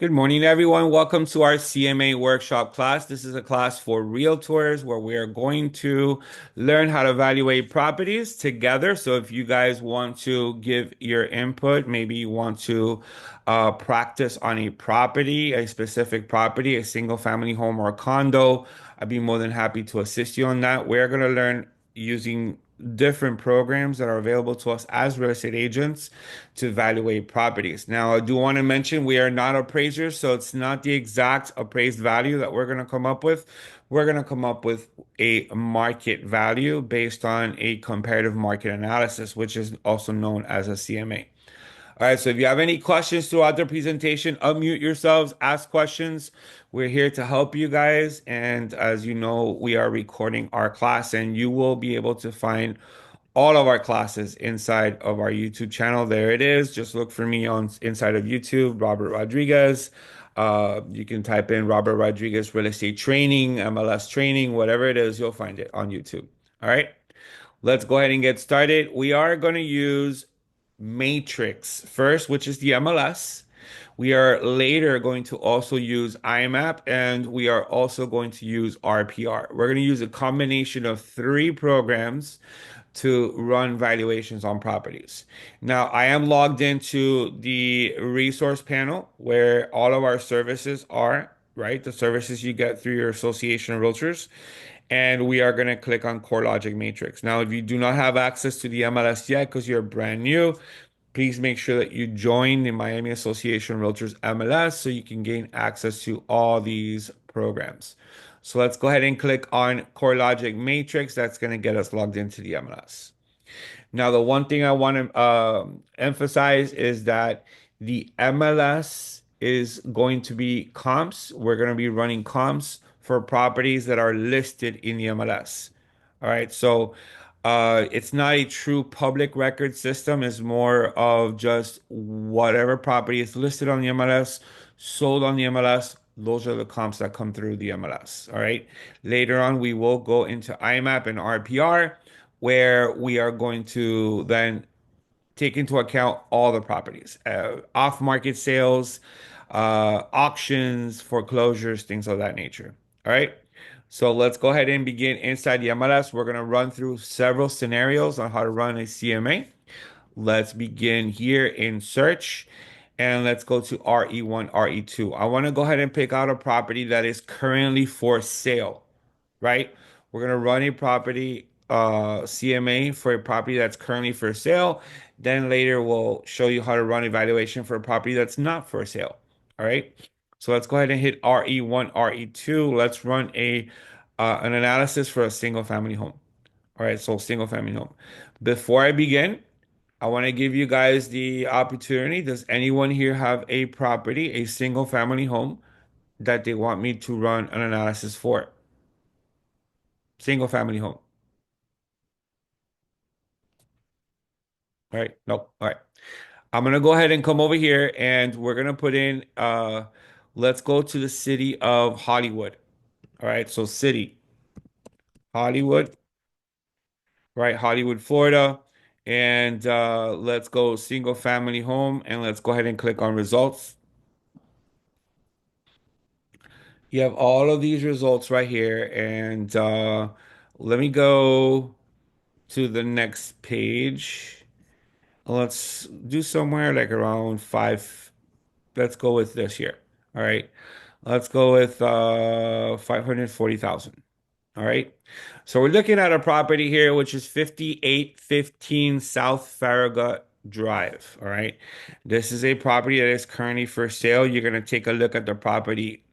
Good morning, everyone. Welcome to our CMA Workshop class. This is a class for realtors where we are going to learn how to evaluate properties together. So if you guys want to give your input, maybe you want to practice on a property, a specific property, a single family home or condo, I'd be more than happy to assist you on that. We're going to learn using different programs that are available to us as real estate agents to evaluate properties. Now, I do want to mention we are not appraisers, so it's not the exact appraised value that we're going to come up with. We're going to come up with a market value based on a comparative market analysis, which is also known as a CMA. All right, so if you have any questions throughout the presentation, unmute yourselves, ask questions. We're here to help you guys. And as you know, we are recording our class, and you will be able to find all of our classes inside of our YouTube channel. There it is. Just look for me on inside of YouTube, Robert Rodriguez. You can type in Robert Rodriguez Real Estate Training, MLS Training, whatever it is, you'll find it on YouTube. All right. Let's go ahead and get started. We are going to use Matrix first, which is the MLS. We are later going to also use IMAP and we are also going to use RPR. We're going to use a combination of three programs to run valuations on properties. Now, I am logged into the resource panel where all of our services are, right? The services you get through your association of realtors. And we are going to click on CoreLogic Matrix. Now, if you do not have access to the MLS yet because you're brand new, please make sure that you join the Miami Association of Realtors MLS so you can gain access to all these programs. So let's go ahead and click on CoreLogic Matrix. That's going to get us logged into the MLS. Now, the one thing I want to emphasize is that the MLS is going to be comps. We're going to be running comps for properties that are listed in the MLS. All right, so it's not a true public record system. It's more of just whatever property is listed on the MLS, sold on the MLS. Those are the comps that come through the MLS. All right. Later on, we will go into IMAP and RPR where we are going to then take into account all the properties, off-market sales, auctions, foreclosures, things of that nature. All right. So let's go ahead and begin inside the MLS. We're going to run through several scenarios on how to run a CMA. Let's begin here in search and let's go to RE1, RE2. I want to go ahead and pick out a property that is currently for sale, right? We're going to run a property CMA for a property that's currently for sale. Then later we'll show you how to run evaluation for a property that's not for sale. All right. So let's go ahead and hit RE1, RE2. Let's run a an analysis for a single family home. All right, so single family home. Before I begin, I want to give you guys the opportunity. Does anyone here have a property, a single family home that they want me to run an analysis for? Single family home. All right. Nope. All right. I'm gonna go ahead and come over here and we're gonna put in let's go to the city of Hollywood. All right, so city, Hollywood, right? Hollywood, Florida. And let's go single family home and let's go ahead and click on results. You have all of these results right here. And let me go to the next page. Let's do somewhere like around five. Let's go with this here. All right. Let's go with 540,000. All right. So we're looking at a property here, which is 5815 South Farragut Drive. All right. This is a property that is currently for sale. You're going to take a look at the property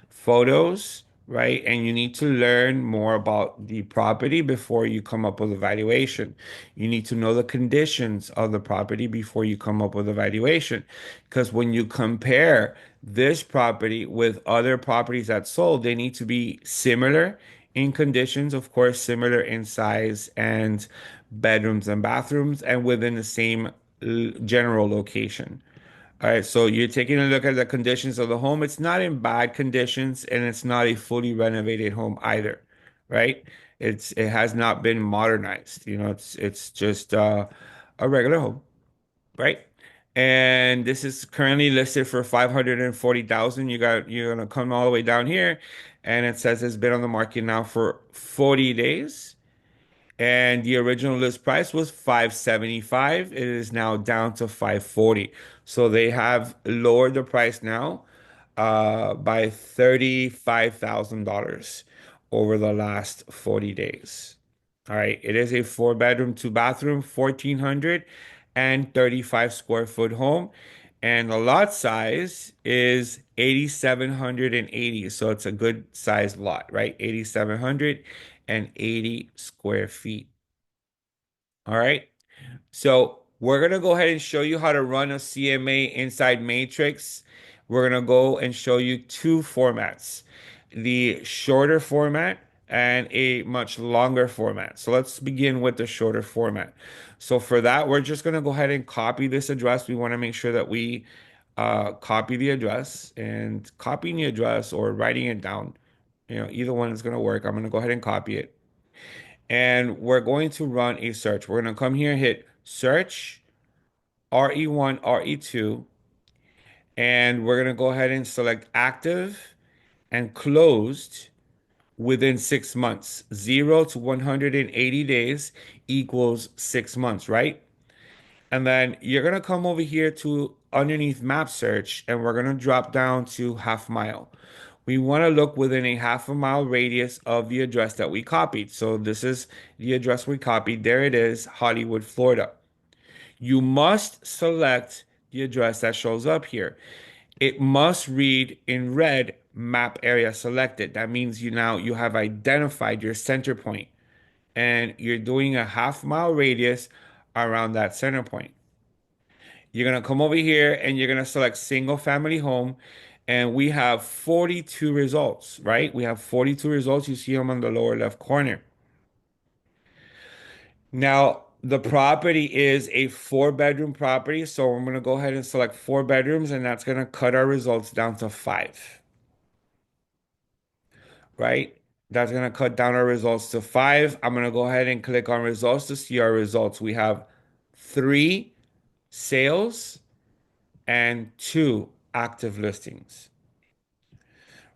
photos, right? And you need to learn more about the property before you come up with a valuation. You need to know the conditions of the property before you come up with a valuation. Because when you compare this property with other properties that sold, they need to be similar in conditions, of course, similar in size and bedrooms and bathrooms, and within the same general location. All right, so you're taking a look at the conditions of the home. It's not in bad conditions, and it's not a fully renovated home either, right? It has not been modernized. You know, it's just a regular home, right? And this is currently listed for 540,000. You're gonna come all the way down here, and it says it's been on the market now for 40 days. And the original list price was 575. It is now down to 540. So they have lowered the price now by $35,000 over the last 40 days. All right. It is a four bedroom, two bathroom, 1,435 square foot home. And the lot size is 8,780. So it's a good sized lot, right? 8,780 square feet. All right. So we're gonna go ahead and show you how to run a CMA inside matrix. We're gonna go and show you two formats, the shorter format and a much longer format. So let's begin with the shorter format. So for that, we're just gonna go ahead and copy this address. We want to make sure that we copy the address, and copying the address or writing it down, either one is gonna work. I'm gonna go ahead and copy it. And we're going to run a search. We're going to come here, hit search, RE1, RE2, and we're going to go ahead and select active and closed within 6 months. 0 to 180 days equals 6 months, right? And then you're going to come over here to underneath map search, and we're going to drop down to half mile. We want to look within a half a mile radius of the address that we copied. So this is the address we copied. There it is, Hollywood, Florida. You must select the address that shows up here. It must read in red, map area selected. That means you have identified your center point, and you're doing a half mile radius around that center point. You're gonna come over here and you're gonna select single family home, and we have 42 results, right? We have 42 results. You see them on the lower left corner. Now, the property is a four-bedroom property, so I'm gonna go ahead and select four bedrooms, and that's gonna cut our results down to five, right? That's gonna cut down our results to five. I'm gonna go ahead and click on results to see our results. We have three sales and two active listings,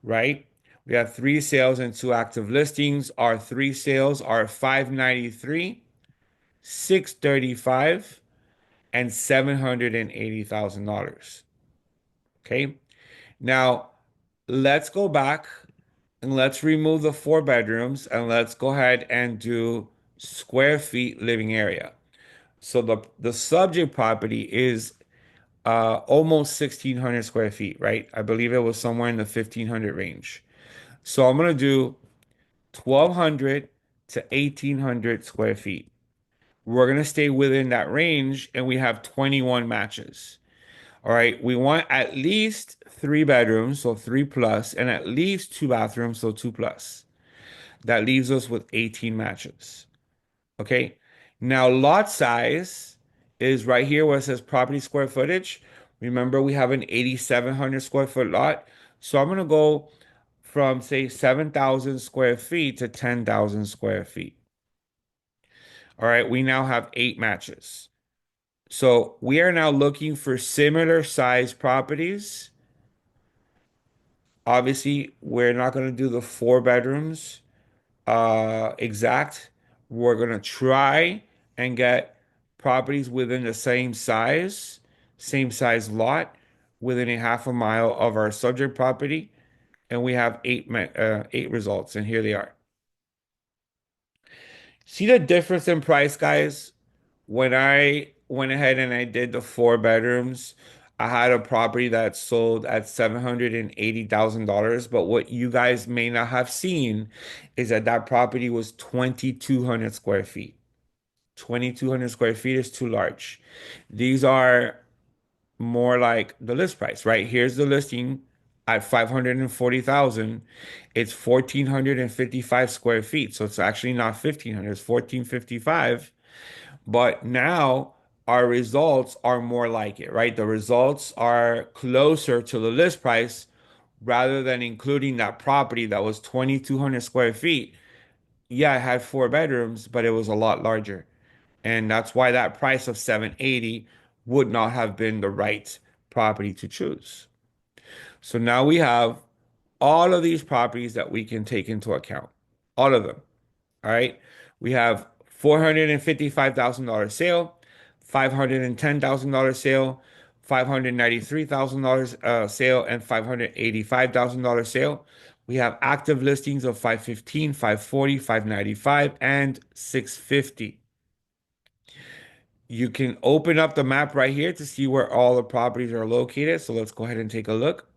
right? We have three sales and two active listings. Our three sales are 593, 635, and $780,000. Okay. Now let's go back and let's remove the four bedrooms, and let's go ahead and do square feet living area. So the subject property is almost 1,600 square feet, right? I believe it was somewhere in the 1,500 range. So I'm gonna do 1,200 to 1,800 square feet. We're gonna stay within that range, and we have 21 matches. All right, we want at least three bedrooms, so three plus, and at least two bathrooms, so two plus. That leaves us with 18 matches. Okay. Now, lot size is right here where it says property square footage. Remember, we have an 8,700 square foot lot. So I'm going to go from, say, 7,000 square feet to 10,000 square feet. All right. We now have eight matches. So we are now looking for similar size properties. Obviously, we're not going to do the four bedrooms exact. We're gonna try and get properties within the same size lot, within a half a mile of our subject property, and we have eight results, and here they are. See the difference in price, guys? When I went ahead and I did the four bedrooms, I had a property that sold at $780,000. But what you guys may not have seen is that that property was 2,200 square feet. 2,200 square feet is too large. These are more like the list price, right? Here's the listing at 540,000. It's 1,455 square feet. So it's actually not 1,500, it's 1,455. But now our results are more like it, right? The results are closer to the list price rather than including that property that was 2,200 square feet. Yeah, it had four bedrooms, but it was a lot larger. And that's why that price of 780 would not have been the right property to choose. So now we have all of these properties that we can take into account, all of them. All right. We have $455,000 sale, $510,000 sale, $593,000 sale, and $585,000 sale. We have active listings of 515, 540, 595, and 650. You can open up the map right here to see where all the properties are located. So let's go ahead and take a look.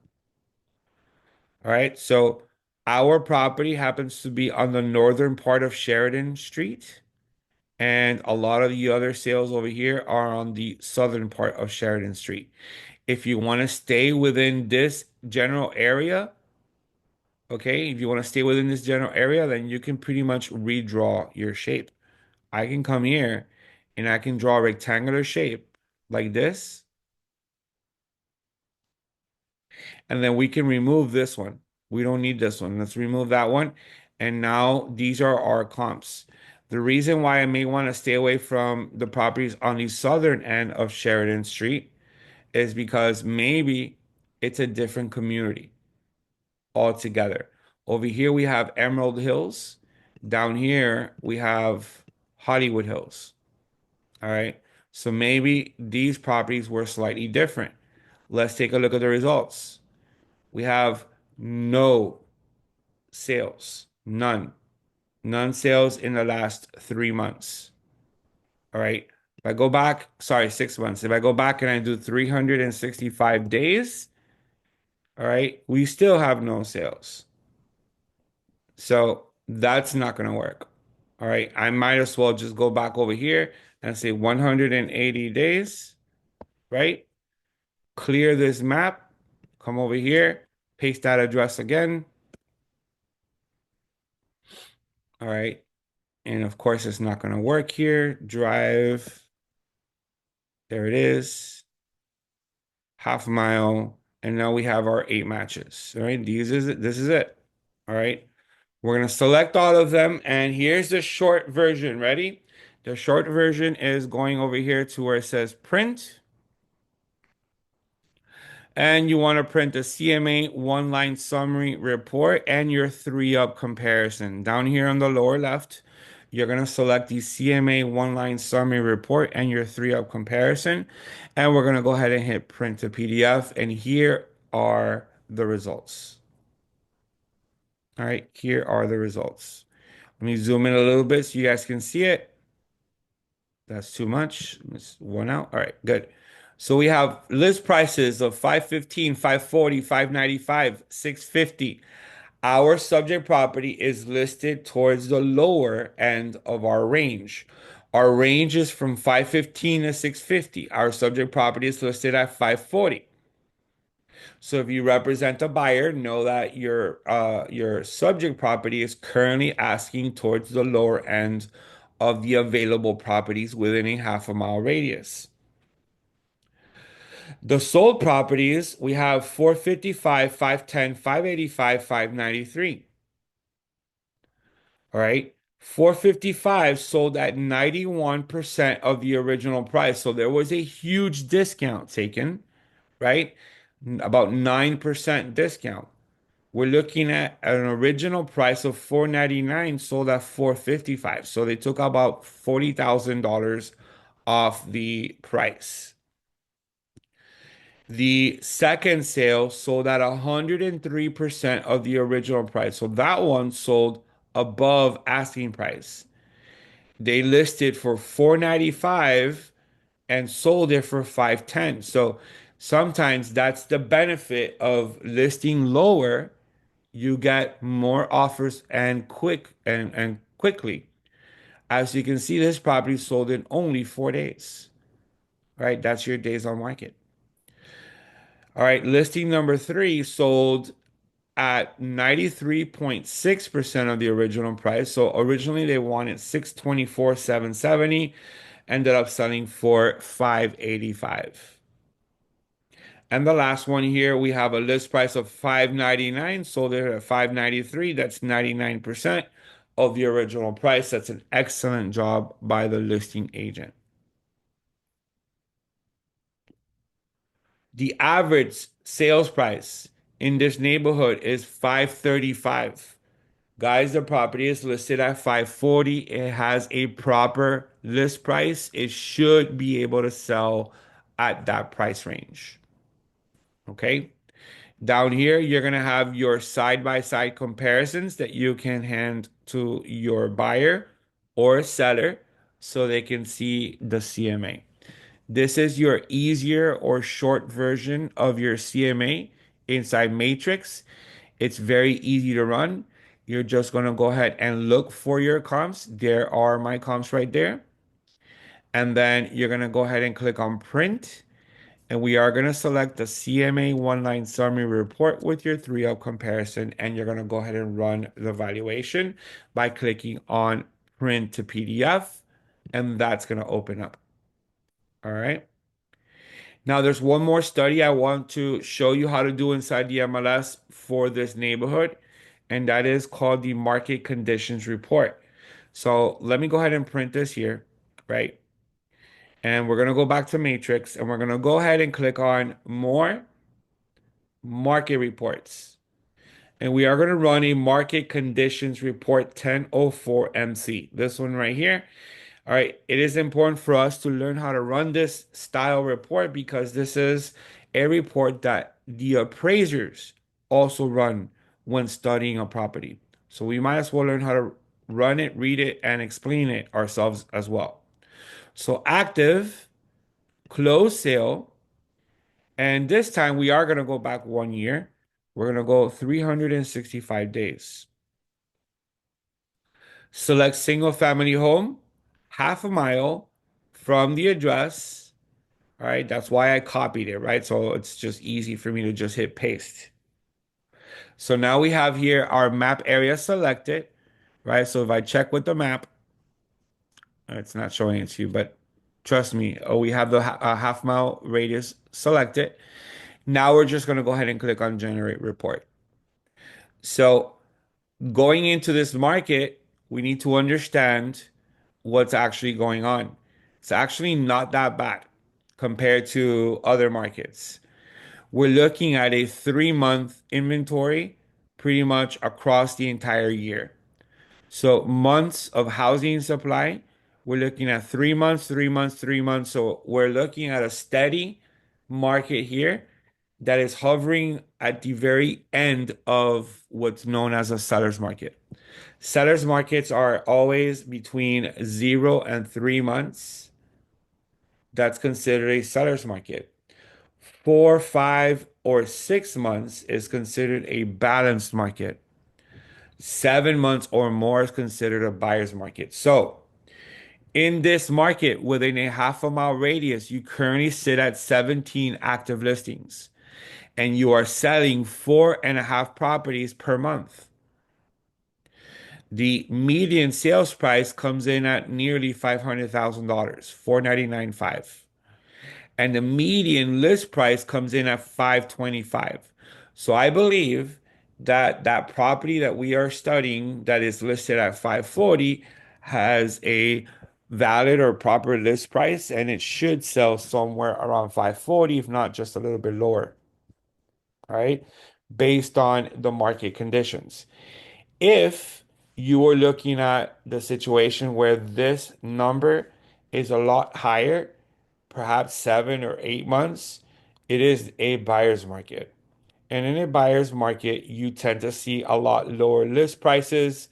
All right. So our property happens to be on the northern part of Sheridan Street. And a lot of the other sales over here are on the southern part of Sheridan Street. If you want to stay within this general area, okay, if you want to stay within this general area, then you can pretty much redraw your shape. I can come here and I can draw a rectangular shape like this, and then we can remove this one. We don't need this one. Let's remove that one. And now these are our comps. The reason why I may want to stay away from the properties on the southern end of Sheridan Street is because maybe it's a different community altogether. Over here we have Emerald Hills. Down here we have Hollywood Hills. All right. So maybe these properties were slightly different. Let's take a look at the results. We have no sales, none, none sales in the last 3 months. All right. If I go back, sorry, 6 months. If I go back and I do 365 days, all right, we still have no sales. So that's not going to work. All right. I might as well just go back over here and say 180 days, right? Clear this map, come over here, paste that address again. All right. And of course, it's not going to work here. Drive. There it is. Half mile. And now we have our 8 matches. All right. This is it. All right. We're going to select all of them. And here's the short version. Ready? The short version is going over here to where it says print. And you want to print the CMA one-line summary report and your three-up comparison. Down here on the lower left, you're going to select the CMA one-line summary report and your three-up comparison. And we're going to go ahead and hit print to PDF. And here are the results. All right, here are the results. Let me zoom in a little bit so you guys can see it. That's too much. Let's one out. All right, good. So we have list prices of 515, 540, 595, 650. Our subject property is listed towards the lower end of our range. Our range is from 515 to 650. Our subject property is listed at 540. So if you represent a buyer, know that your subject property is currently asking towards the lower end of the available properties within a half a mile radius. The sold properties, we have 455, 510, 585, 593. All right. 455 sold at 91% of the original price. So there was a huge discount taken, right? About 9% discount. We're looking at an original price of 499 sold at 455. So they took about $40,000 off the price. The second sale sold at 103% of the original price. So that one sold above asking price. They listed for 495 and sold it for 510. So sometimes that's the benefit of listing lower. You get more offers and quickly. As you can see, this property sold in only 4 days. Right? That's your days on market. All right, listing number three sold at 93.6% of the original price. So originally they wanted 624, 770, ended up selling for 585. And the last one here, we have a list price of 599, sold it at 593. That's 99% of the original price. That's an excellent job by the listing agent. The average sales price in this neighborhood is 535. Guys, the property is listed at 540. It has a proper list price. It should be able to sell at that price range. Okay. Down here, you're going to have your side-by-side comparisons that you can hand to your buyer or seller so they can see the CMA. This is your easier or short version of your CMA inside Matrix. It's very easy to run. You're just going to go ahead and look for your comps. There are my comps right there. And then you're going to go ahead and click on print. And we are going to select the CMA one-line summary report with your three-up comparison. And you're going to go ahead and run the valuation by clicking on print to PDF. And that's going to open up. All right. Now, there's one more study I want to show you how to do inside the MLS for this neighborhood, and that is called the Market Conditions Report. So let me go ahead and print this here, right? And we're going to go back to Matrix, and we're going to go ahead and click on More Market Reports. And we are going to run a Market Conditions Report 1004 MC. This one right here. All right, it is important for us to learn how to run this style report because this is a report that the appraisers also run when studying a property. So we might as well learn how to run it, read it, and explain it ourselves as well. So active, close sale, and this time we are going to go back 1 year. We're going to go 365 days. Select single family home, half a mile from the address. All right, that's why I copied it, right? So it's just easy for me to just hit paste. So now we have here our map area selected, right? So if I check with the map, it's not showing it to you, but trust me, we have the half mile radius selected. Now we're just going to go ahead and click on generate report. So going into this market, we need to understand what's actually going on. It's actually not that bad compared to other markets. We're looking at a 3 month inventory pretty much across the entire year. So months of housing supply, we're looking at 3 months, 3 months, 3 months. So we're looking at a steady market here that is hovering at the very end of what's known as a seller's market. Sellers markets are always between 0 and 3 months. That's considered a seller's market. 4, 5, or 6 months is considered a balanced market. 7 months or more is considered a buyer's market. So, in this market within a half a mile radius, you currently sit at 17 active listings and you are selling 4.5 properties per month. The median sales price comes in at nearly $500,000, 499.5, and the median list price comes in at 525. So I believe that that property that we are studying that is listed at 540 has a valid or proper list price and it should sell somewhere around 540, if not just a little bit lower, all right, based on the market conditions. If you are looking at the situation where this number is a lot higher, perhaps 7 or 8 months, it is a buyer's market. And in a buyer's market, you tend to see a lot lower list prices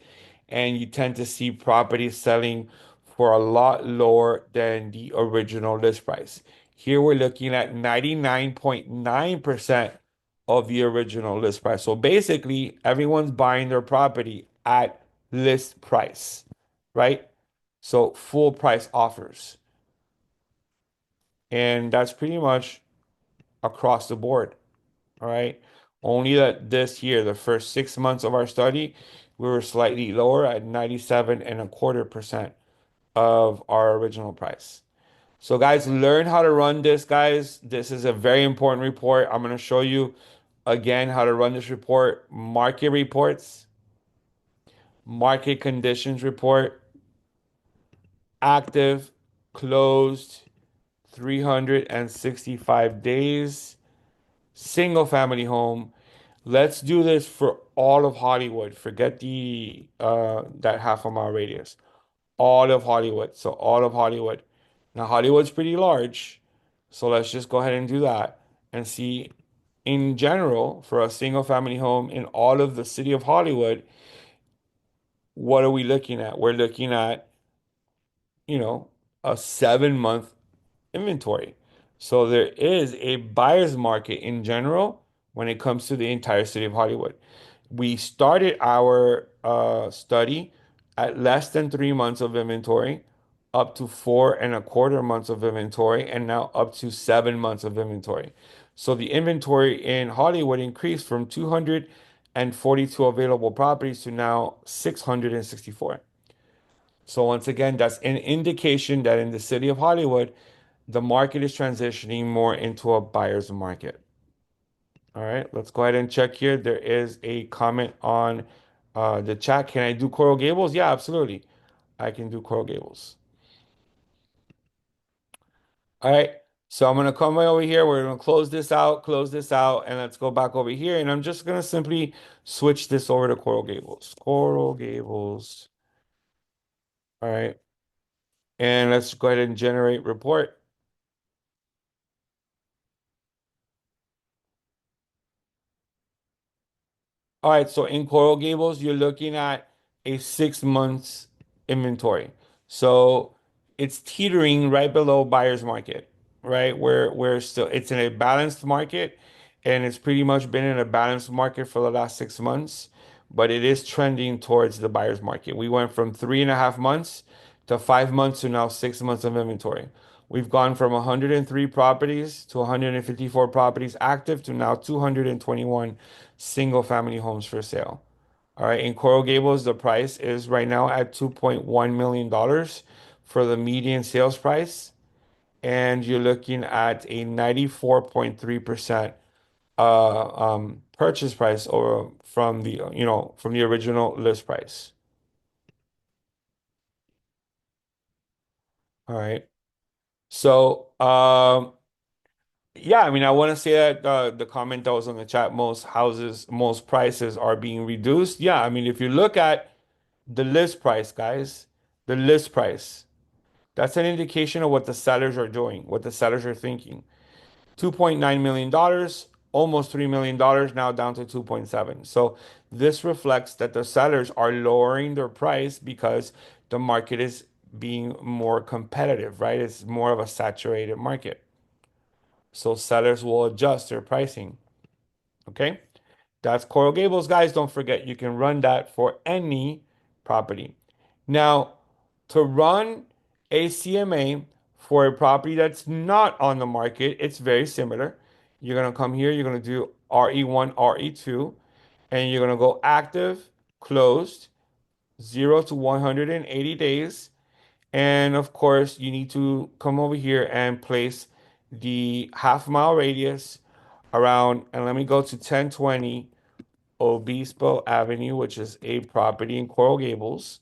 and you tend to see properties selling for a lot lower than the original list price. Here we're looking at 99.9% of the original list price. So basically, everyone's buying their property at list price, right? So full price offers. And that's pretty much across the board. All right. Only that this year, the first 6 months of our study, we were slightly lower at 97.25% of our original price. So guys, learn how to run this, guys. This is a very important report. I'm going to show you again how to run this report. Market reports, market conditions report, active, closed, 365 days. single family home. Let's do this for all of Hollywood. Forget the that half a mile radius. All of Hollywood. So all of Hollywood. Now Hollywood's pretty large, so let's just go ahead and do that and see in general for a single family home in all of the city of Hollywood, what are we looking at? We're looking at, you know, a 7 month inventory. So there is a buyer's market in general when it comes to the entire city of Hollywood. We started our study at less than 3 months of inventory, up to 4.25 months of inventory, and now up to 7 months of inventory. So the inventory in Hollywood increased from 242 available properties to now 664. So once again, that's an indication that in the city of Hollywood, the market is transitioning more into a buyer's market. All right, let's go ahead and check here. There is a comment on the chat. Can I do Coral Gables? Yeah, absolutely. I can do Coral Gables. All right, so I'm gonna come right over here. We're gonna close this out, and let's go back over here. And I'm just gonna simply switch this over to Coral Gables. Coral Gables. All right, and let's go ahead and generate report. All right, so in Coral Gables, you're looking at a 6 months inventory. So it's teetering right below buyer's market, right? We're still it's in a balanced market, and it's pretty much been in a balanced market for the last 6 months, but it is trending towards the buyer's market. We went from 3.5 months to 5 months to now 6 months of inventory. We've gone from 103 properties to 154 properties active to now 221 single family homes for sale. All right, in Coral Gables, the price is right now at $2.1 million for the median sales price, and you're looking at a 94.3% purchase price over from the from the original list price. All right. So yeah, I mean, I want to say that the comment that was on the chat, most prices are being reduced. Yeah, I mean, if you look at the list price, guys, the list price, that's an indication of what the sellers are doing, what the sellers are thinking. $2.9 million, almost $3 million, now down to 2.7. So this reflects that the sellers are lowering their price because the market is being more competitive, right? It's more of a saturated market. So sellers will adjust their pricing. Okay. That's Coral Gables, guys. Don't forget you can run that for any property. Now, to run a CMA for a property that's not on the market, it's very similar. You're going to come here, you're going to do RE1, RE2, and you're going to go active, closed, 0 to 180 days. And of course, you need to come over here and place the half-mile radius around, and let me go to 1020 Obispo Avenue, which is a property in Coral Gables.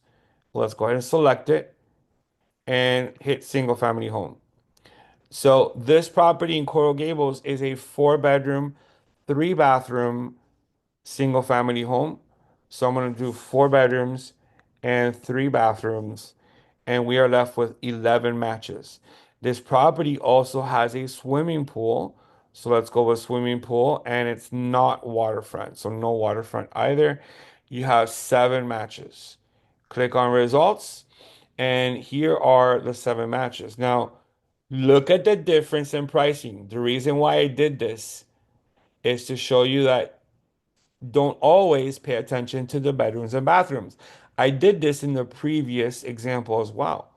Let's go ahead and select it and hit single family home. So this property in Coral Gables is a 4 bedroom, 3 bathroom single family home. So I'm going to do 4 bedrooms and 3 bathrooms, and we are left with 11 matches. This property also has a swimming pool. So let's go with swimming pool, and it's not waterfront. So no waterfront either. You have 7 matches. Click on results, and here are the 7 matches. Now, look at the difference in pricing. The reason why I did this is to show you that don't always pay attention to the bedrooms and bathrooms. I did this in the previous example as well.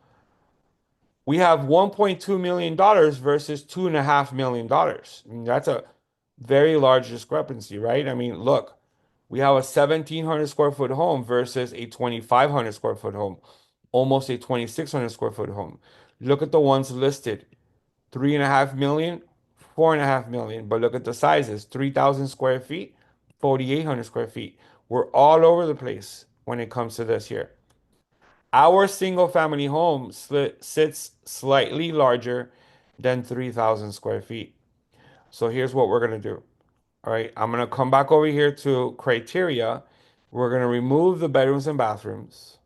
We have $1.2 million versus $2.5 million. I mean, that's a very large discrepancy, right? I mean, look, we have a 1,700 square foot home versus a 2,500 square foot home, almost a 2,600 square foot home. Look at the ones listed, 3.5 million, 4.5 million. But look at the sizes, 3,000 square feet, 4,800 square feet. We're all over the place when it comes to this here. Our single family home sits slightly larger than 3,000 square feet. So here's what we're going to do. All right, I'm gonna come back over here to criteria. We're gonna remove the bedrooms and bathrooms.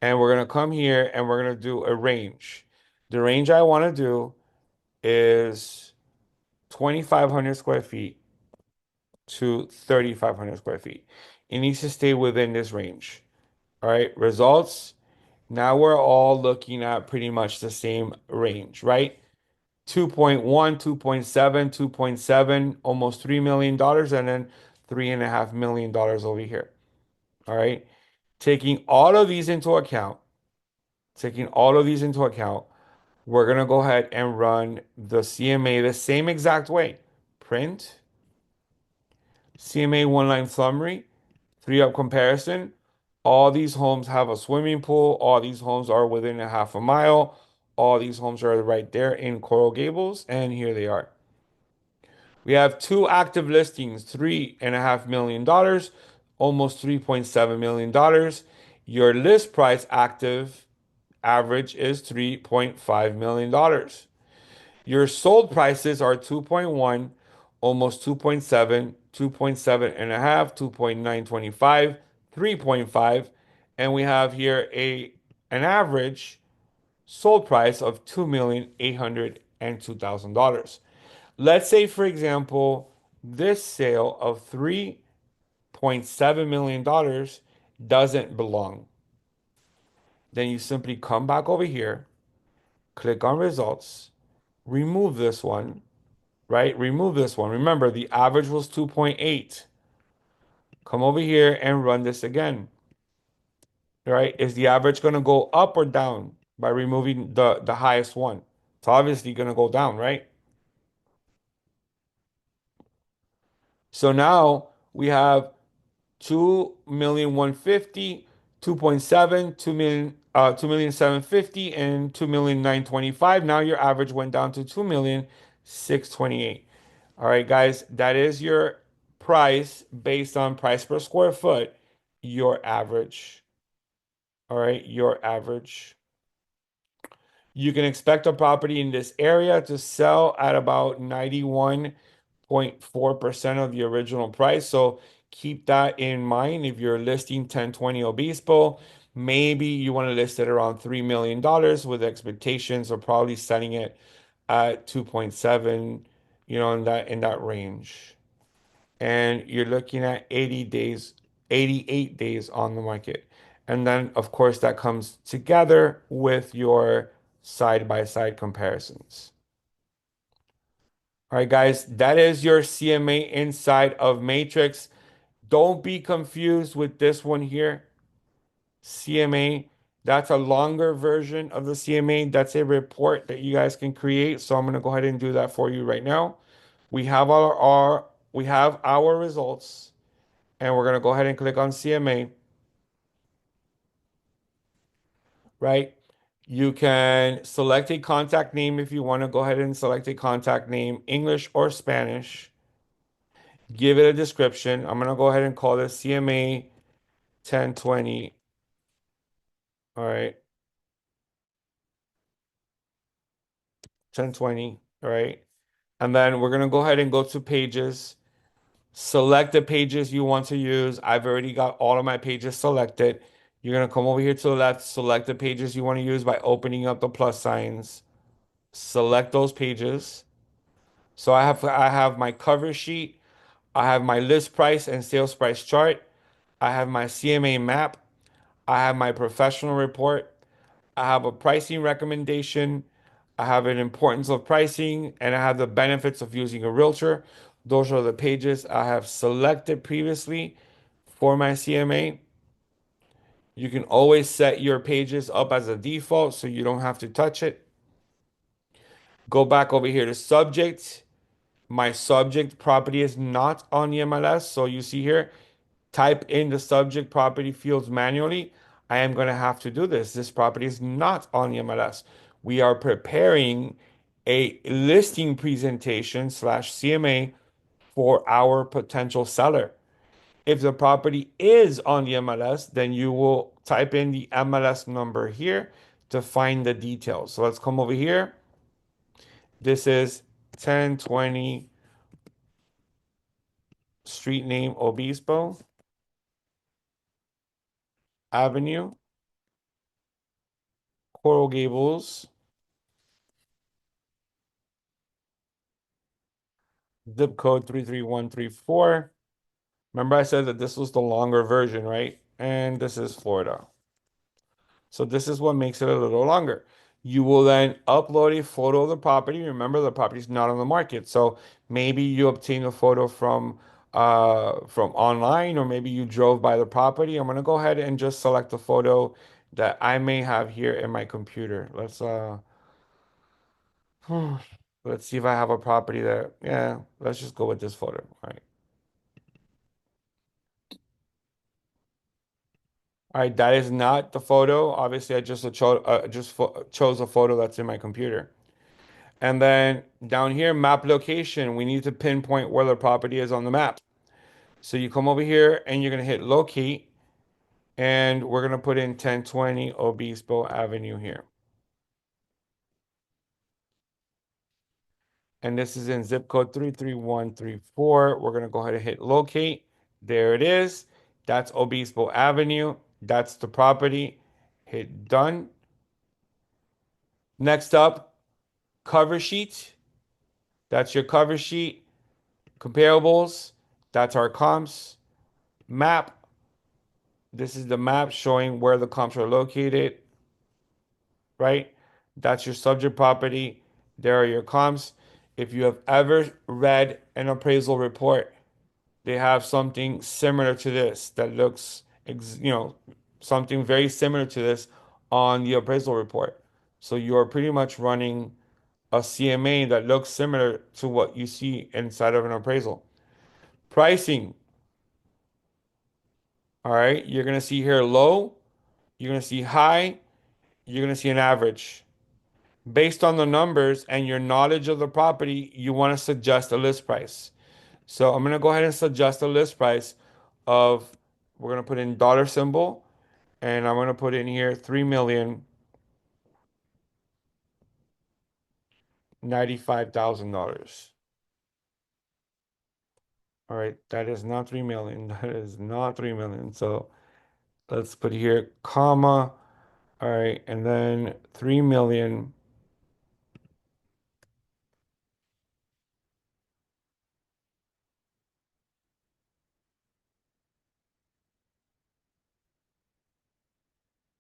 And we're gonna come here and we're gonna do a range. The range I want to do is 2,500 square feet to 3,500 square feet. It needs to stay within this range. All right, results. Now we're all looking at pretty much the same range, right? 2.1, 2.7, 2.7, almost $3 million, dollars, and then $3.5 million over here. All right. Taking all of these into account, taking all of these into account, we're going to go ahead and run the CMA the same exact way. Print, CMA one line summary, three up comparison. All these homes have a swimming pool. All these homes are within a half a mile. All these homes are right there in Coral Gables, and here they are. We have two active listings, $3.5 million, almost $3.7 million. Your list price active average is $3.5 million. Your sold prices are 2.1, almost 2.7, 2.7 and a half, 2.925, 3.5, and we have here an average sold price of $2,802,000. Let's say, for example, this sale of $3.7 million doesn't belong. Then you simply come back over here, click on results, remove this one, right? Remove this one. Remember, the average was 2.8. Come over here and run this again, right? Is the average going to go up or down by removing the highest one? It's obviously going to go down, right? So now we have 2,150,000, 2.7, 2,000,000, 2,750,000, and 2,925,000. Now your average went down to 2,628,000. All right, guys, that is your price based on price per square foot, your average. All right, your average. You can expect a property in this area to sell at about 91.4% of the original price. So keep that in mind. If you're listing 1020 Obispo, maybe you want to list it around $3 million with expectations of probably selling it at 2.7, in that range. And you're looking at 80 days, 88 days on the market. And then, of course, that comes together with your side-by-side comparisons. All right, guys, that is your CMA inside of Matrix. Don't be confused with this one here. CMA, that's a longer version of the CMA. That's a report that you guys can create. So I'm going to go ahead and do that for you right now. We have we have our results. And we're going to go ahead and click on CMA, right? You can select a contact name if you want to go ahead and select a contact name, English or Spanish. Give it a description. I'm going to go ahead and call this CMA 1020. All right, 1020. All right. And then we're going to go ahead and go to pages. Select the pages you want to use. I've already got all of my pages selected. You're going to come over here to the left, select the pages you want to use by opening up the plus signs. Select those pages. So I have my cover sheet, I have my list price and sales price chart, I have my CMA map, I have my professional report, I have a pricing recommendation, I have an importance of pricing, and I have the benefits of using a realtor. Those are the pages I have selected previously for my CMA. You can always set your pages up as a default so you don't have to touch it. Go back over here to subject. My subject property is not on the MLS. So you see here, type in the subject property fields manually. I am going to have to do this. This property is not on the MLS. We are preparing a listing presentation slash CMA for our potential seller. If the property is on the MLS, then you will type in the MLS number here to find the details. So let's come over here. This is 1020 street name Obispo Avenue, Coral Gables, zip code 33134. Remember I said that this was the longer version, right? And this is Florida. So this is what makes it a little longer. You will then upload a photo of the property. Remember, the property is not on the market. So maybe you obtain a photo from online, or maybe you drove by the property. I'm gonna go ahead and just select the photo that I may have here in my computer. Let's see if I have a property there. Yeah, let's just go with this photo. All right. All right, that is not the photo. Obviously, I chose a photo that's in my computer. And then down here, map location, we need to pinpoint where the property is on the map. So you come over here and you're going to hit locate, and we're going to put in 1020 Obispo Avenue here. And this is in zip code 33134. We're going to go ahead and hit locate. There it is. That's Obispo Avenue. That's the property. Hit done. Next up, cover sheet. That's your cover sheet. Comparables. That's our comps. Map. This is the map showing where the comps are located, right? That's your subject property. There are your comps. If you have ever read an appraisal report, they have something similar to this that looks, something very similar to this on the appraisal report. So you're pretty much running a CMA that looks similar to what you see inside of an appraisal. Pricing, all right, you're going to see here low, you're going to see high, you're going to see an average. Based on the numbers and your knowledge of the property, you want to suggest a list price. So I'm going to go ahead and suggest a list price of, we're going to put in dollar symbol, and I'm going to put in here $3,095,000. All right, that is not 3 million. That is not 3 million. So let's put here comma. All right, and then 3 million.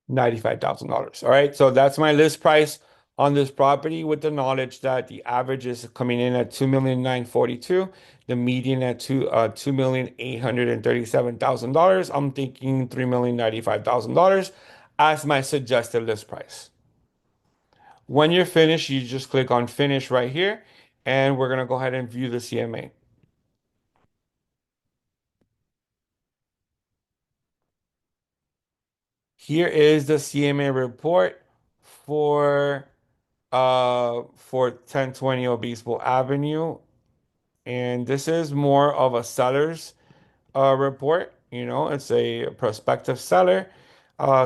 $95,000. All right. So that's my list price on this property, with the knowledge that the average is coming in at 2,942,000, the median at $2,837,000. I'm thinking $3,095,000 as my suggested list price. When you're finished, you just click on finish right here, and we're gonna go ahead and view the CMA. Here is the CMA report for for 1020 Obispo Avenue. And this is more of a seller's report. It's a prospective seller.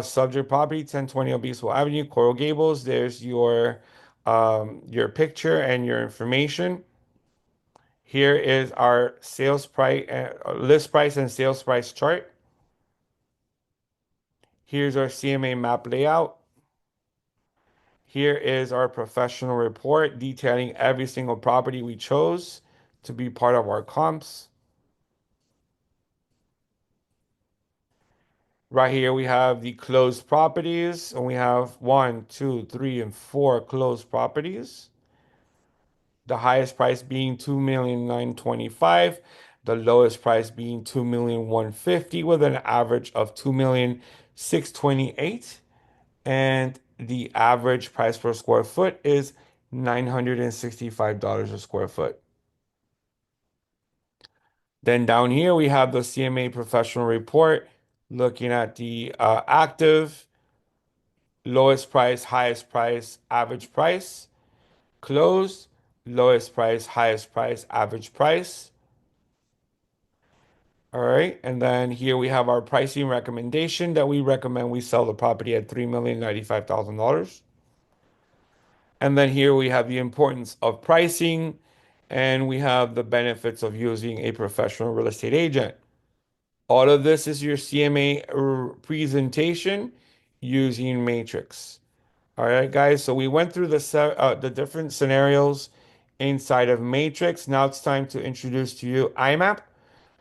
Subject property, 1020 Obispo Avenue, Coral Gables. There's your picture and your information. Here is our sales price, list price and sales price chart. Here's our CMA map layout. Here is our professional report detailing every single property we chose to be part of our comps. Right here, we have the closed properties, and we have one, two, three, and four closed properties. The highest price being 2,925,000, the lowest price being 2,150,000, with an average of 2,628,000, and the average price per square foot is $965 a square foot. Then down here, we have the CMA professional report looking at the active, lowest price, highest price, average price, closed, lowest price, highest price, average price. All right. And then here we have our pricing recommendation that we recommend we sell the property at $3,095,000. And then here we have the importance of pricing and we have the benefits of using a professional real estate agent. All of this is your CMA presentation using Matrix. All right, guys. So we went through the different scenarios inside of Matrix. Now it's time to introduce to you IMAP,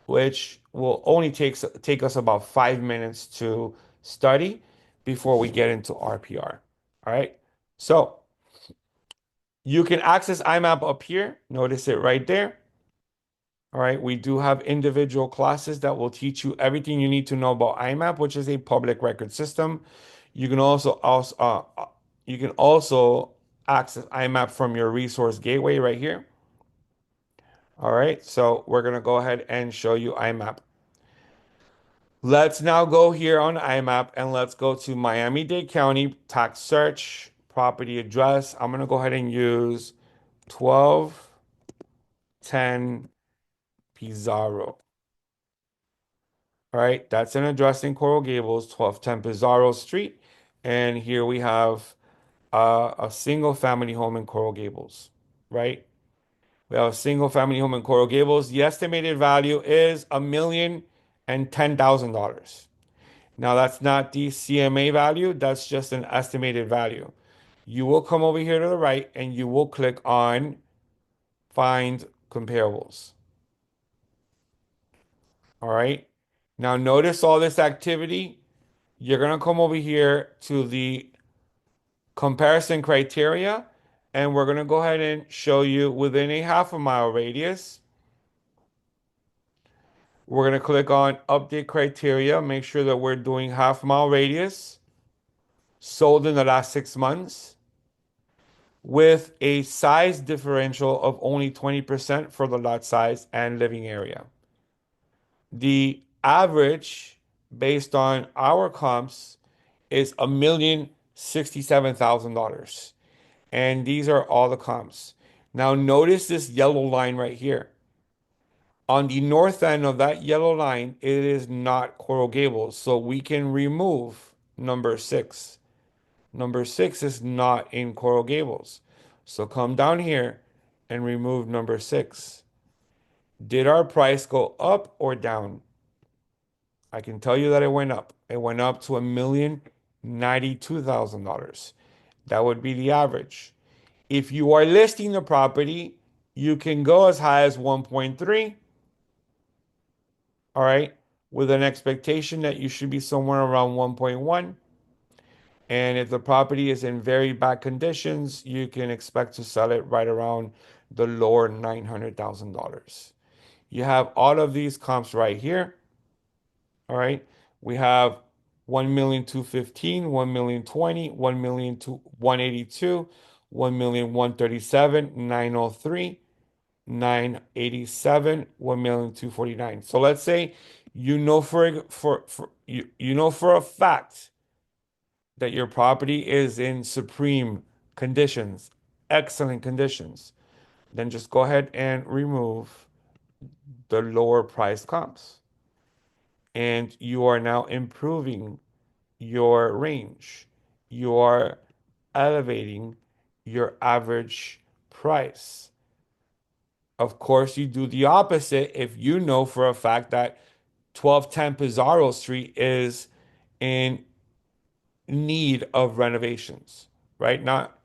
which will only take us about 5 minutes to study before we get into RPR. All right. So you can access IMAP up here. Notice it right there. All right. We do have individual classes that will teach you everything you need to know about IMAP, which is a public record system. You can also access IMAP from your resource gateway right here. All right. So we're gonna go ahead and show you IMAP. Let's now go here on IMAP and let's go to Miami-Dade County tax search property address. I'm going to go ahead and use 1210 Pizarro. All right, that's an address in Coral Gables, 1210 Pizarro Street. And here we have a single family home in Coral Gables, right? We have a single family home in Coral Gables. The estimated value is $1,010,000. Now, that's not the CMA value, that's just an estimated value. You will come over here to the right and you will click on Find Comparables. All right. Now, notice all this activity. You're going to come over here to the comparison criteria, and we're going to go ahead and show you within a half a mile radius. We're going to click on Update Criteria, make sure that we're doing half mile radius, sold in the last 6 months, with a size differential of only 20% for the lot size and living area. The average based on our comps is $1,067,000. And these are all the comps. Now notice this yellow line right here. On the north end of that yellow line, it is not Coral Gables. So we can remove number 6. Number 6 is not in Coral Gables. So come down here and remove number 6. Did our price go up or down? I can tell you that it went up. It went up to $1,092,000. That would be the average. If you are listing the property, you can go as high as 1.3, all right, with an expectation that you should be somewhere around 1.1. And if the property is in very bad conditions, you can expect to sell it right around the lower $900,000. You have all of these comps right here. All right. We have 1,215,000, 1,020,000, 1,182,000, 1,137,000, 903, 987, 1,249,000. So let's say you know for a fact that your property is in supreme conditions, excellent conditions. Then just go ahead and remove the lower price comps. And you are now improving your range. You are elevating your average price. Of course, you do the opposite if you know for a fact that 1210 Pizarro Street is in need of renovations, right? Not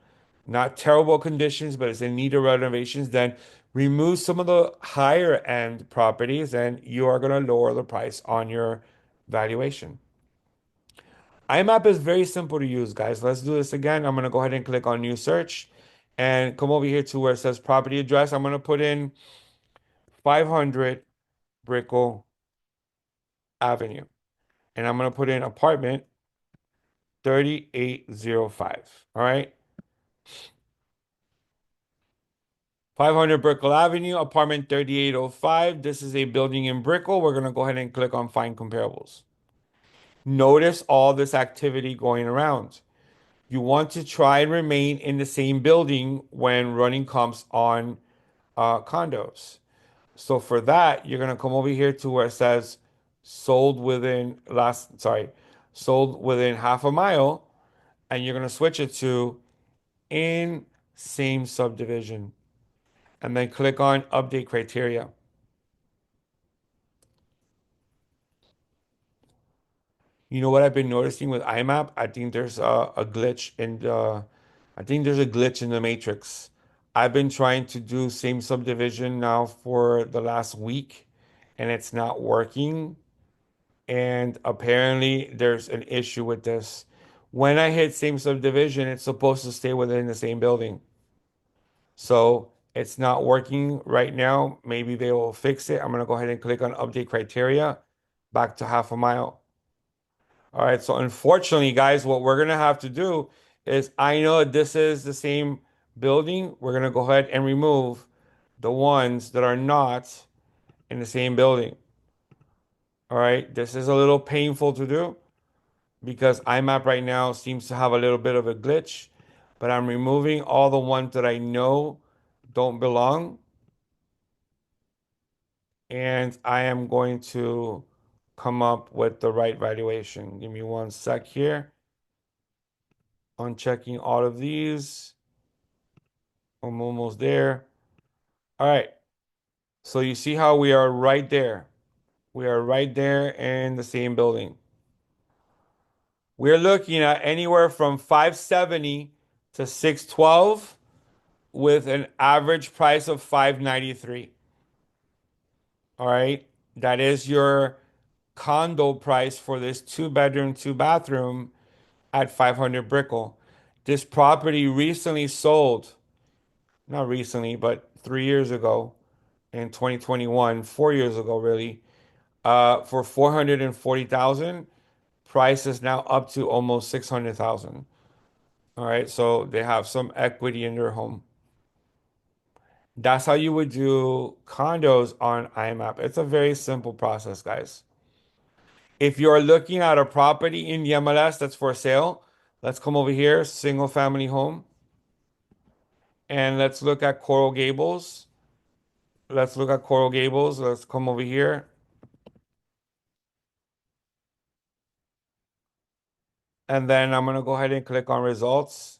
terrible conditions, but it's in need of renovations. Then remove some of the higher end properties and you are going to lower the price on your valuation. IMAP is very simple to use, guys. Let's do this again. I'm going to go ahead and click on new search and come over here to where it says property address. I'm going to put in 500 Brickell Avenue and I'm going to put in apartment 3805. All right. 500 Brickell Avenue, apartment 3805. This is a building in Brickell. We're going to go ahead and click on find comparables. Notice all this activity going around. You want to try and remain in the same building when running comps on condos. So for that, you're gonna come over here to where it says sold within half a mile, and you're gonna switch it to in same subdivision. and then click on update criteria. You know what I've been noticing with IMAP? I think there's a glitch in the matrix. I've been trying to do same subdivision now for the last week, and it's not working. And apparently there's an issue with this. When I hit same subdivision, it's supposed to stay within the same building. So it's not working right now. Maybe they will fix it. I'm gonna go ahead and click on update criteria back to half a mile. All right, so unfortunately, guys, what we're gonna have to do is I know this is the same building. We're gonna go ahead and remove the ones that are not in the same building. All right, this is a little painful to do because IMAP right now seems to have a little bit of a glitch, but I'm removing all the ones that I know don't belong, and I am going to come up with the right valuation. Give me one sec here. Unchecking all of these. I'm almost there. All right. So you see how we are right there. We are right there in the same building. We're looking at anywhere from 570 to 612 with an average price of 593. All right. That is your condo price for this 2 bedroom, 2 bathroom at 500 Brickell. This property recently sold, not recently, but 3 years ago in 2021, 4 years ago, really, for 440,000. Price is now up to almost 600,000. All right, so they have some equity in their home. That's how you would do condos on IMAP. It's a very simple process, guys. If you're looking at a property in the MLS that's for sale, let's come over here, single family home, and let's look at Coral Gables. Let's look at Coral Gables. Let's come over here. And then I'm going to go ahead and click on results.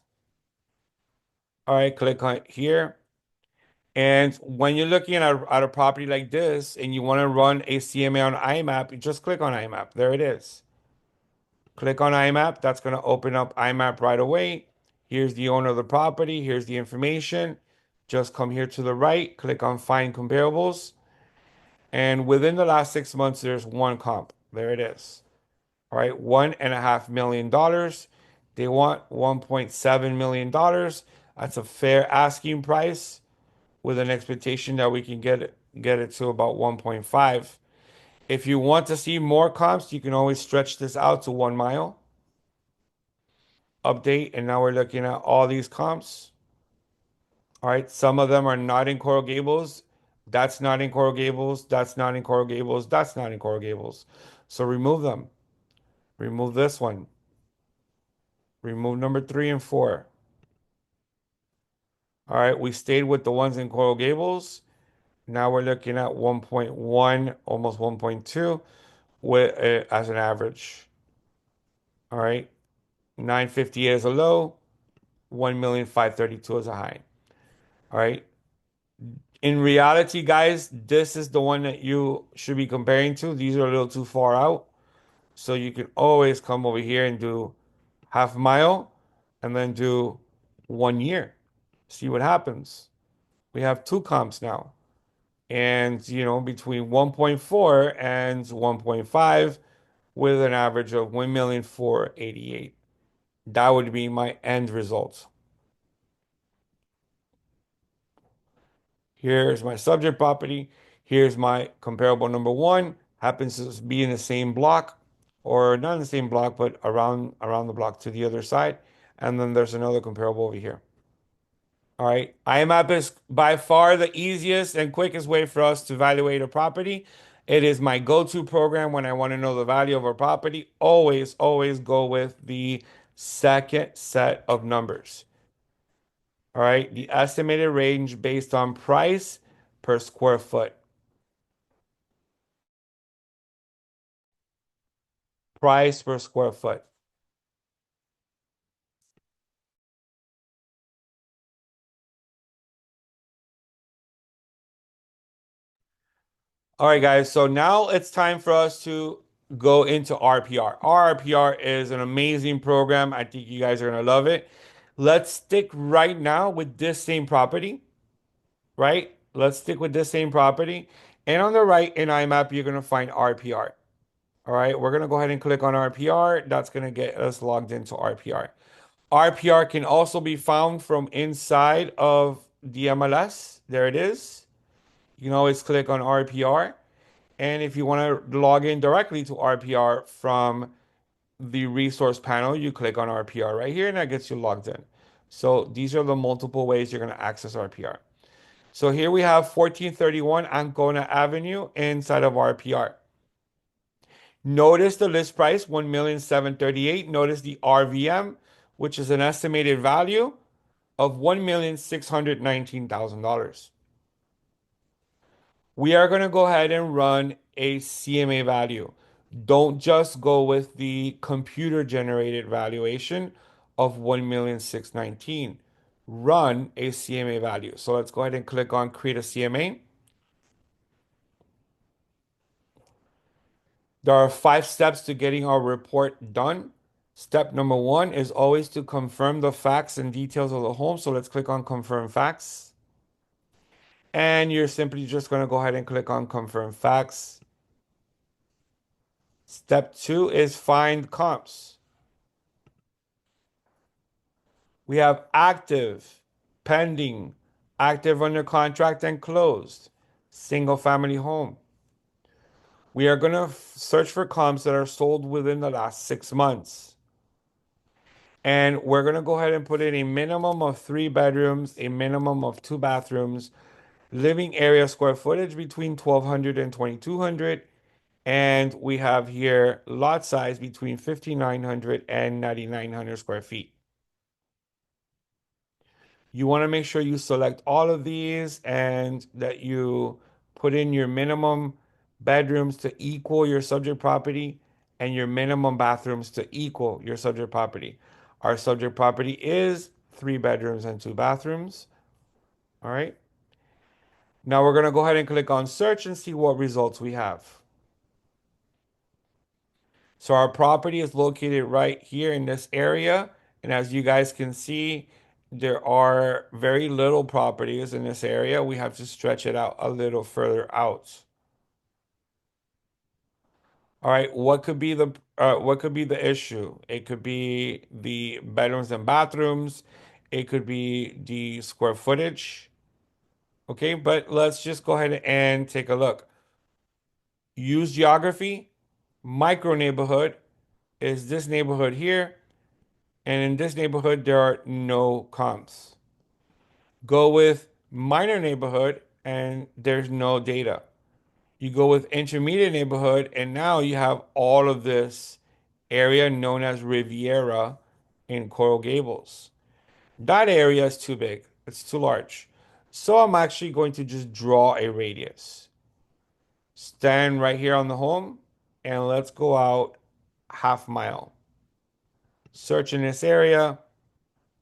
All right, click on here. And when you're looking at a property like this and you want to run a CMA on IMAP, you just click on IMAP. There it is. Click on IMAP. That's going to open up IMAP right away. Here's the owner of the property. Here's the information. Just come here to the right, click on Find Comparables. And within the last 6 months, there's one comp. There it is. All right, $1.5 million. They want $1.7 million. That's a fair asking price with an expectation that we can get it to about 1.5. If you want to see more comps, you can always stretch this out to 1 mile. Update, and now we're looking at all these comps. All right, some of them are not in Coral Gables. That's not in Coral Gables. That's not in Coral Gables. That's not in Coral Gables. So remove them. Remove this one. Remove number 3 and 4. All right, we stayed with the ones in Coral Gables. Now we're looking at 1.1, almost 1.2 with as an average. All right, 958 is a low, 1,532,000 is a high. All right. In reality, guys, this is the one that you should be comparing to. These are a little too far out. So you can always come over here and do half a mile and then do 1 year. See what happens. We have two comps now. And, between 1.4 and 1.5 with an average of 1,488,000. That would be my end result. Here's my subject property. Here's my comparable number one. Happens to be in the same block, or not in the same block, but around the block to the other side. And then there's another comparable over here. All right. IMAP is by far the easiest and quickest way for us to evaluate a property. It is my go-to program when I want to know the value of a property. Always, always go with the second set of numbers. All right. The estimated range based on price per square foot. Price per square foot. All right, guys. So now it's time for us to go into RPR. RPR is an amazing program. I think you guys are going to love it. Let's stick right now with this same property, right? Let's stick with this same property. And on the right in IMAP, you're going to find RPR. All right, we're going to go ahead and click on RPR. That's going to get us logged into RPR. RPR can also be found from inside of the MLS. There it is. You can always click on RPR. And if you want to log in directly to RPR from the resource panel, you click on RPR right here and that gets you logged in. So these are the multiple ways you're going to access RPR. So here we have 1431 Ancona Avenue inside of RPR. Notice the list price, 1,738,000. Notice the RVM, which is an estimated value of $1,619,000. We are going to go ahead and run a CMA value. Don't just go with the computer generated valuation of 1,619,000. Run a CMA value. So let's go ahead and click on create a CMA. There are 5 steps to getting our report done. Step number 1 is always to confirm the facts and details of the home. So let's click on confirm facts. And you're simply just going to go ahead and click on confirm facts. Step 2 is find comps. We have active, pending, active under contract and closed, single family home. We are going to search for comps that are sold within the last 6 months. And we're going to go ahead and put in a minimum of 3 bedrooms, a minimum of 2 bathrooms, living area square footage between 1,200 and 2,200. And we have here lot size between 5,900 and 9,900 square feet. You want to make sure you select all of these and that you put in your minimum bedrooms to equal your subject property and your minimum bathrooms to equal your subject property. Our subject property is 3 bedrooms and 2 bathrooms. All right. Now we're going to go ahead and click on search and see what results we have. So our property is located right here in this area. And as you guys can see, there are very little properties in this area. We have to stretch it out a little further out. All right, what could be the issue? It could be the bedrooms and bathrooms. It could be the square footage. Okay, but let's just go ahead and take a look. Use geography, micro neighborhood is this neighborhood here. And in this neighborhood, there are no comps. Go with minor neighborhood, and there's no data. You go with intermediate neighborhood, and now you have all of this area known as Riviera in Coral Gables. That area is too big, it's too large. So I'm actually going to just draw a radius. Stand right here on the home, and let's go out half mile. Search in this area,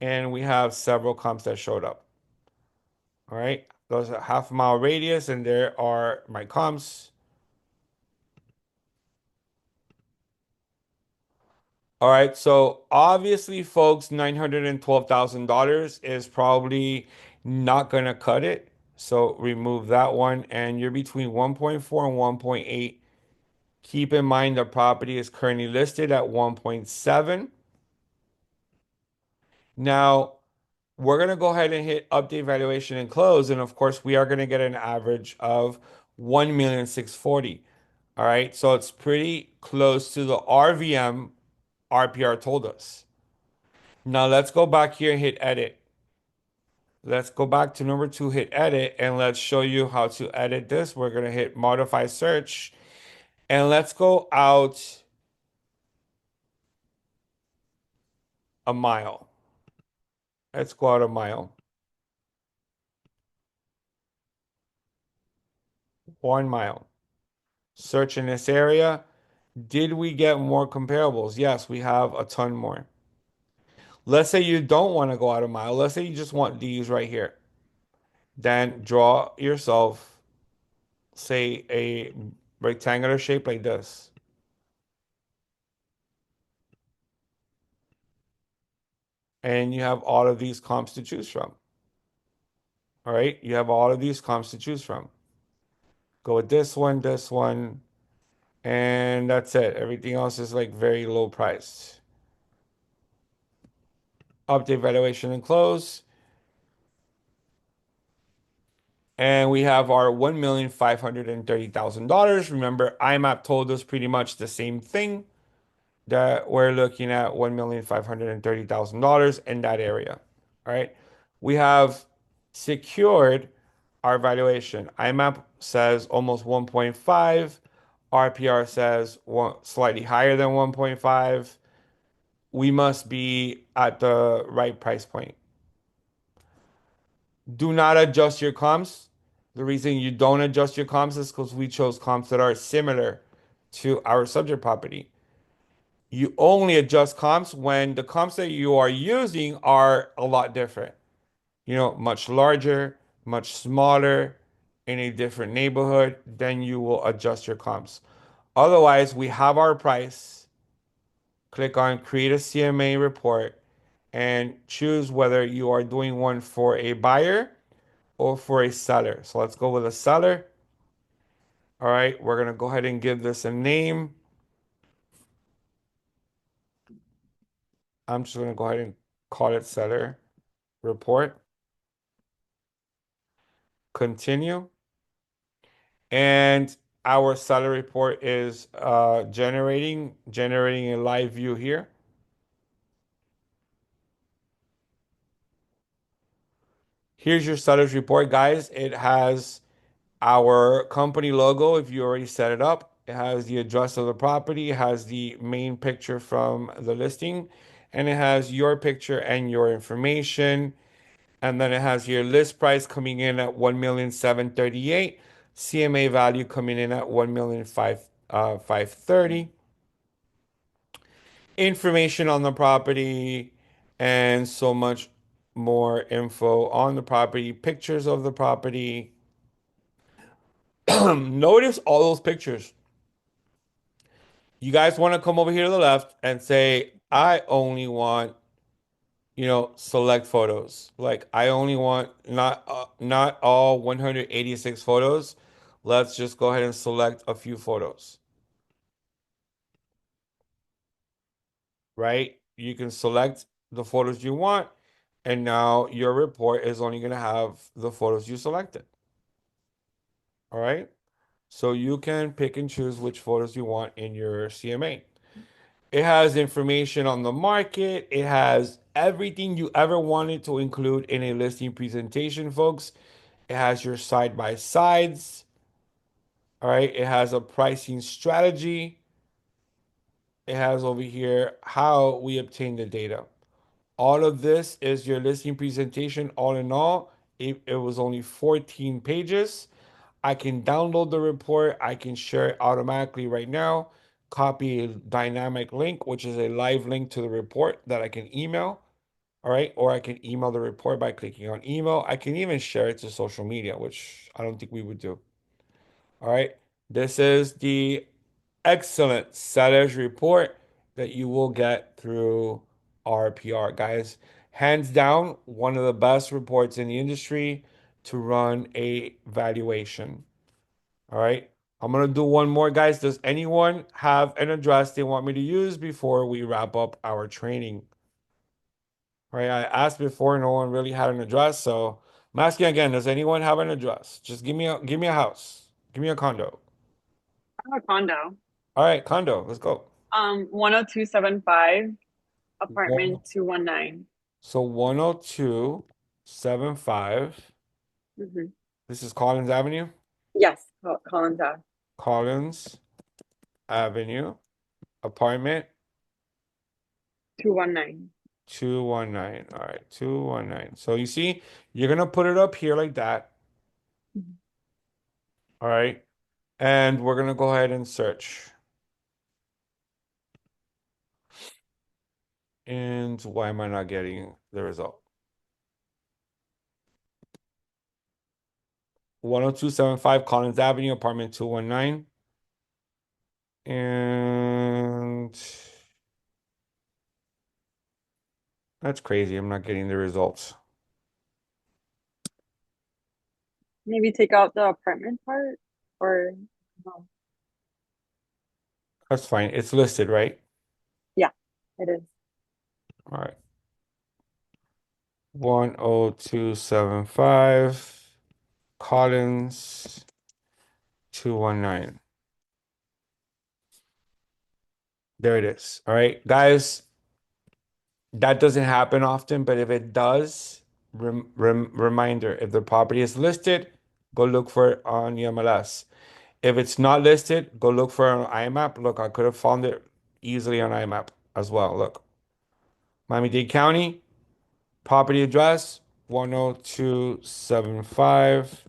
and we have several comps that showed up. All right, those are half-mile radius, and there are my comps. All right, so obviously, folks, $912,000 is probably not gonna cut it. So remove that one, and you're between 1.4 and 1.8. Keep in mind the property is currently listed at 1.7. Now, we're going to go ahead and hit update valuation and close. And of course, we are going to get an average of 1,640,000. All right. So it's pretty close to the RVM RPR told us. Now let's go back here and hit edit. Let's go back to number 2, hit edit, and let's show you how to edit this. We're going to hit modify search, and let's go out a mile. Let's go out a mile. 1 mile. Search in this area. Did we get more comparables? Yes, we have a ton more. Let's say you don't want to go out a mile. Let's say you just want these right here. Then draw yourself say a rectangular shape like this. And you have all of these comps to choose from. All right, you have all of these comps to choose from. Go with this one, and that's it. Everything else is like very low priced. Update valuation and close. And we have our $1,530,000. Remember, IMAP told us pretty much the same thing that we're looking at $1,530,000 in that area. All right. We have secured our valuation. IMAP says almost 1.5. RPR says slightly higher than 1.5. We must be at the right price point. Do not adjust your comps. The reason you don't adjust your comps is because we chose comps that are similar to our subject property. You only adjust comps when the comps that you are using are a lot different. Much larger, much smaller, in a different neighborhood, then you will adjust your comps. Otherwise, we have our price. Click on create a CMA report and choose whether you are doing one for a buyer or for a seller. So let's go with a seller. All right, we're gonna go ahead and give this a name. I'm just gonna go ahead and call it seller report. Continue. And our seller report is generating a live view here. Here's your seller's report, guys. It has our company logo if you already set it up. It has the address of the property, it has the main picture from the listing, and it has your picture and your information. And then it has your list price coming in at 1,738,000, CMA value coming in at 1,530,000. Information on the property and so much more info on the property, pictures of the property. Notice all those pictures. You guys want to come over here to the left and say, I only want, select photos. Like I only want not all 186 photos. Let's just go ahead and select a few photos, right? You can select the photos you want, and now your report is only going to have the photos you selected. All right? So you can pick and choose which photos you want in your CMA. It has information on the market. It has everything you ever wanted to include in a listing presentation, folks. It has your side by sides. All right. It has a pricing strategy. It has over here how we obtain the data. All of this is your listing presentation. All in all, it was only 14 pages. I can download the report. I can share it automatically right now. Copy a dynamic link, which is a live link to the report that I can email. All right. Or I can email the report by clicking on email. I can even share it to social media, which I don't think we would do. All right. This is the excellent seller's report that you will get through RPR, guys. Hands down, one of the best reports in the industry to run a valuation. All right. I'm gonna do one more, guys. Does anyone have an address they want me to use before we wrap up our training? All right. I asked before, no one really had an address, so I'm asking again. Does anyone have an address? Just give me a house. Give me a condo. I have a condo. All right, condo. Let's go. 10275, One, apartment 219. so 10275. Mm-hmm. This is Collins Avenue. Yes, Collins Ave. Collins Avenue, apartment 219. 219. All right, 219. So you see, you're gonna put it up here like that. Mhm. All right. And we're gonna go ahead and search. And why am I not getting the result? 10275 Collins Avenue, apartment 219. And that's crazy. I'm not getting the results. Maybe take out the apartment part or no. That's fine. It's listed, right? Yeah, it is. All right. 10275 Collins 219. There it is. All right, guys, that doesn't happen often, but if it does, reminder, if the property is listed, go look for it on the MLS. If it's not listed, go look for it on IMAP. Look, I could have found it easily on IMAP as well. Look, Miami-Dade County, property address 10275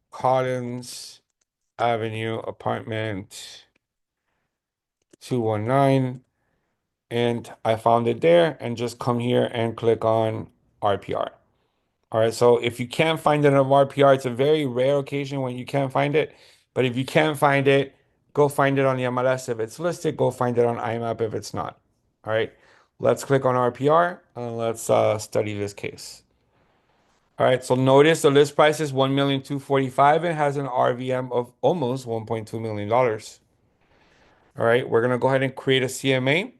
Collins Avenue, apartment 219. And I found it there and just come here and click on RPR. All right, so if you can't find it on RPR, it's a very rare occasion when you can't find it. But if you can't find it, go find it on the MLS if it's listed. Go find it on IMAP if it's not. All right, let's click on RPR and let's study this case. All right, so notice the list price is 1,245,000 and has an RVM of almost $1.2 million. All right, we're gonna go ahead and create a CMA.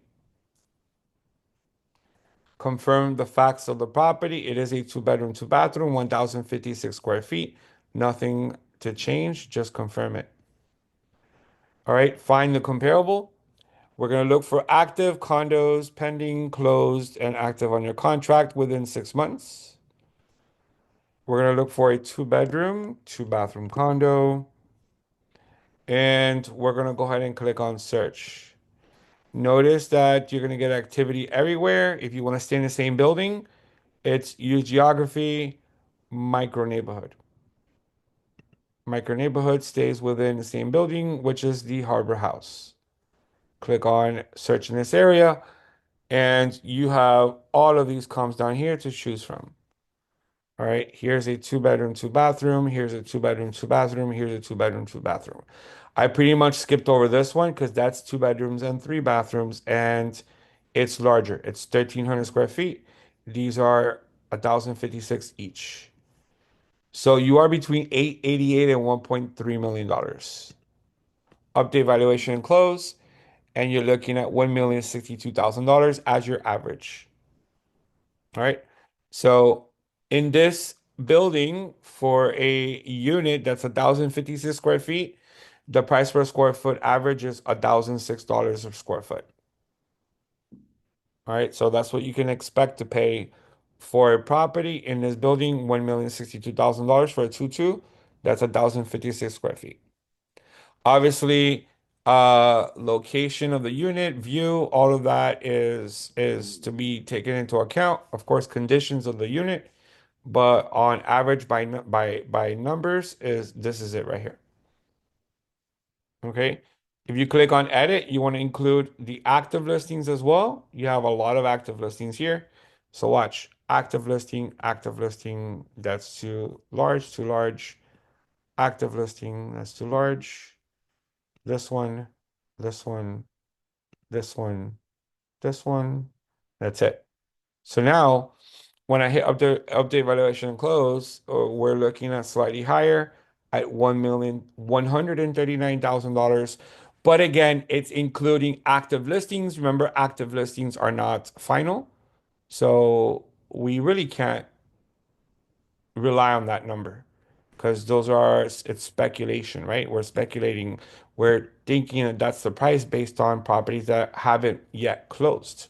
Confirm the facts of the property. It is a two-bedroom, two-bathroom, 1,056 square feet. Nothing to change, just confirm it. All right, find the comparable. We're going to look for active condos, pending, closed, and active on your contract within 6 months. We're going to look for a two-bedroom, two-bathroom condo, and we're going to go ahead and click on search. Notice that you're going to get activity everywhere. If you want to stay in the same building, it's use geography, micro neighborhood. Micro neighborhood stays within the same building, which is the Harbor House. Click on search in this area, and you have all of these comps down here to choose from. All right, here's a two-bedroom, two-bathroom. Here's a two-bedroom, two-bathroom. Here's a two-bedroom, two-bathroom. I pretty much skipped over this one because that's two bedrooms and three bathrooms, and it's larger. It's 1,300 square feet. These are 1,056 each. So you are between 888 and $1.3 million. Update valuation and close, and you're looking at $1,062,000 as your average. All right. So in this building for a unit that's 1,056 square feet, the price per square foot average is $1,006 a square foot. All right. So that's what you can expect to pay for a property in this building, $1,062,000 for a 2-2. That's 1,056 square feet. Obviously, location of the unit, view, all of that is to be taken into account. Of course, conditions of the unit, but on average by numbers is this is it right here. Okay. If you click on edit, you want to include the active listings as well. You have a lot of active listings here. So watch active listing, that's too large, too large. Active listing, that's too large. This one, this one, this one, this one. That's it. So now when I hit update valuation and close, we're looking at slightly higher at $1,139,000. But again, it's including active listings. Remember, active listings are not final. So we really can't rely on that number because those are it's speculation, right? We're speculating. We're thinking that that's the price based on properties that haven't yet closed.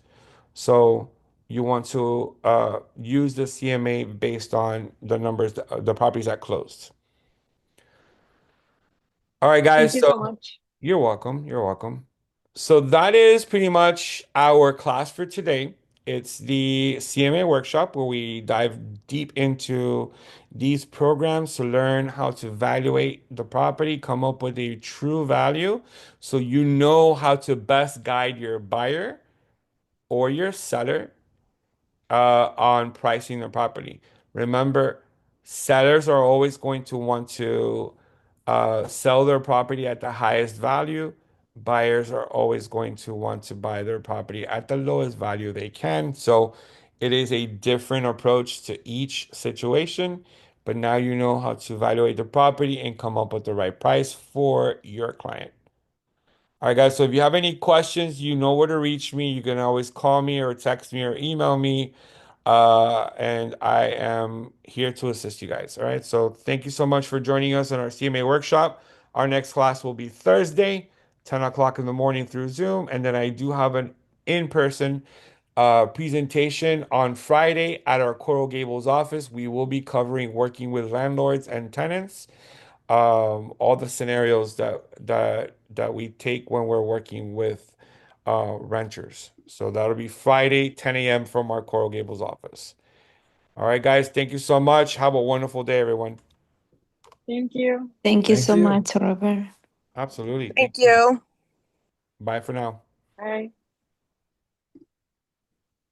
So you want to use the CMA based on the numbers, the properties that closed. All right, Thank guys. you So so much. you're welcome. You're welcome. So that is pretty much our class for today. It's the CMA workshop where we dive deep into these programs to learn how to evaluate the property, come up with a true value so you know how to best guide your buyer or your seller on pricing the property. Remember, Sellers are always going to want to sell their property at the highest value. Buyers are always going to want to buy their property at the lowest value they can. So it is a different approach to each situation, but now you know how to evaluate the property and come up with the right price for your client. All right, guys. So if you have any questions, you know where to reach me. You can always call me or text me or email me. And I am here to assist you guys. All right. So thank you so much for joining us on our CMA workshop. Our next class will be Thursday, 10 o'clock in the morning through Zoom. And then I do have an in-person presentation on Friday at our Coral Gables office. We will be covering working with landlords and tenants, all the scenarios that we take when we're working with renters. So that'll be Friday, 10 a.m. from our Coral Gables office. All right, guys, thank you so much. Have a wonderful day, everyone. Thank you. Thank you Thank so you. much, Robert. Absolutely. Thank Thank you. you. Bye for now. Bye.